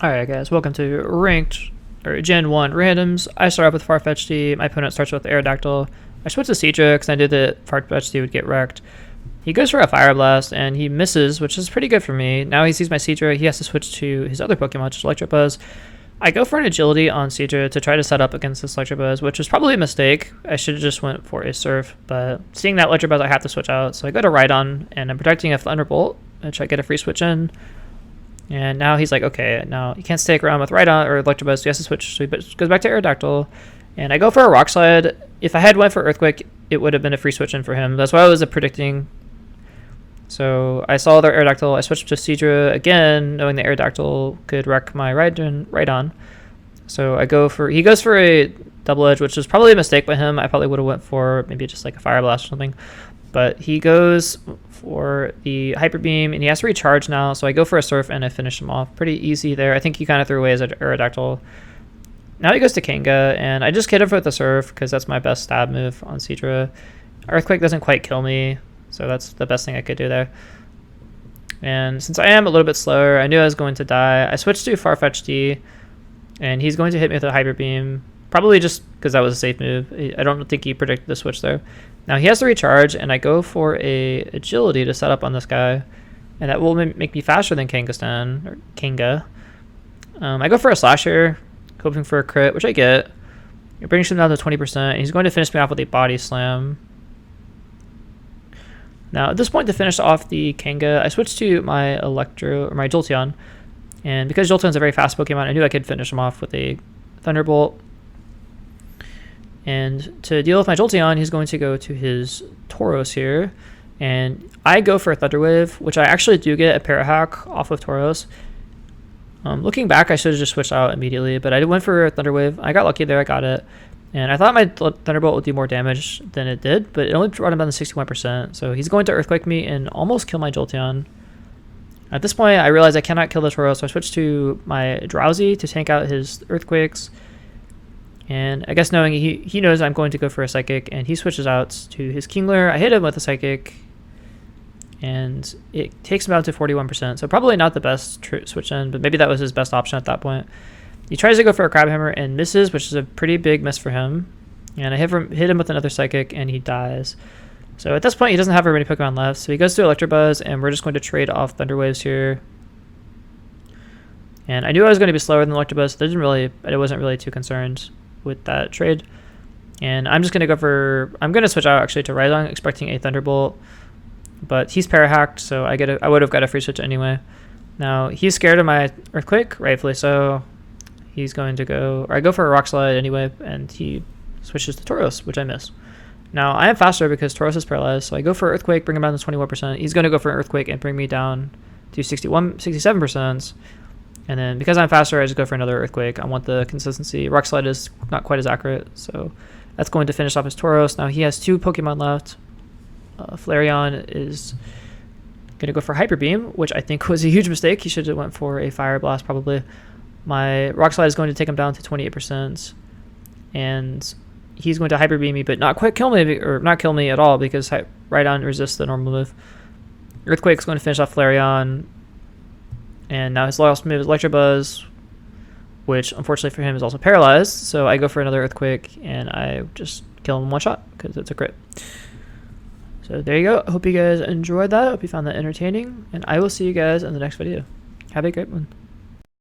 Alright guys, welcome to Ranked, or Gen 1 Randoms. I start off with Farfetch'd, my opponent starts with Aerodactyl. I switch to Seadra because I knew that Farfetch'd would get wrecked. He goes for a Fire Blast and he misses, which is pretty good for me. Now he sees my Seadra, he has to switch to his other Pokemon, which is Electabuzz. I go for an Agility on Seadra to try to set up against this Electabuzz, which was probably a mistake. I should have just went for a Surf, but seeing that Electabuzz, I have to switch out. So I go to Rydon and I'm protecting a Thunderbolt, which I get a free switch in. And now he's like, okay, now he can't stick around with Rydon or Electabuzz, so he has to switch. So he goes back to Aerodactyl. And I go for a Rock Slide. If I had went for Earthquake, it would have been a free switch in for him. That's what I was predicting. So I saw their Aerodactyl. I switched to Seadra again, knowing the Aerodactyl could wreck my Rydon. So he goes for a Double Edge, which was probably a mistake by him. I probably would have went for maybe just like a Fire Blast or something. But he goes for the Hyper Beam, and he has to recharge now, so I go for a Surf, and I finish him off. Pretty easy there. I think he kind of threw away his Aerodactyl. Now he goes to Kanga, and I just hit him with the Surf, because that's my best stab move on Seadra. Earthquake doesn't quite kill me, so that's the best thing I could do there. And since I am a little bit slower, I knew I was going to die. I switched to Farfetch'd, and he's going to hit me with a Hyper Beam, probably just because that was a safe move. I don't think he predicted the switch there. Now he has to recharge, and I go for a Agility to set up on this guy, and that will make me faster than Kanga. I go for a Slash here, hoping for a crit, which I get. It brings him down to 20%, and he's going to finish me off with a Body Slam. Now at this point, to finish off the Kanga, I switched to my my Jolteon, and because Jolteon's a very fast Pokemon, I knew I could finish him off with a Thunderbolt. And to deal with my Jolteon, he's going to go to his Tauros here. And I go for a Thunder Wave, which I actually do get a Parahack off of Tauros. Looking back, I should have just switched out immediately, but I went for a Thunder Wave. I got lucky there, I got it. And I thought my Thunderbolt would do more damage than it did, but it only brought him down to 61%. So he's going to Earthquake me and almost kill my Jolteon. At this point, I realized I cannot kill the Tauros, so I switched to my Drowsy to tank out his Earthquakes. And I guess knowing he knows I'm going to go for a Psychic, and he switches out to his Kingler. I hit him with a Psychic, and it takes him down to 41%. So probably not the best switch in, but maybe that was his best option at that point. He tries to go for a Crab Hammer and misses, which is a pretty big miss for him. And I hit him with another Psychic, and he dies. So at this point, he doesn't have very many Pokemon left. So he goes to Electabuzz, and we're just going to trade off Thunder Waves here. And I knew I was going to be slower than Electabuzz, so I wasn't really too concerned with that trade. And I'm just going to I'm going to switch out actually to Rydon, expecting a Thunderbolt, but he's Parahacked, so I would have got a free switch anyway. Now he's scared of my Earthquake, rightfully so. He's going to I go for a Rock Slide anyway, and he switches to Tauros, which I miss. Now I am faster because Tauros is paralyzed, so I go for Earthquake, bring him down to 21%. He's going to go for an Earthquake and bring me down to 67%. And then because I'm faster, I just go for another Earthquake. I want the consistency. Rock Slide is not quite as accurate, so that's going to finish off his Tauros. Now he has 2 Pokemon left. Flareon is going to go for Hyper Beam, which I think was a huge mistake. He should have went for a Fire Blast probably. My Rock Slide is going to take him down to 28%, and he's going to Hyper Beam me, but not quite kill me, or not kill me at all, because Rydon resists the normal move. Earthquake is going to finish off Flareon. And now his last move is Electabuzz, which unfortunately for him is also paralyzed. So I go for another Earthquake, and I just kill him in one shot because it's a crit. So there you go. I hope you guys enjoyed that. I hope you found that entertaining. And I will see you guys in the next video. Have a great one.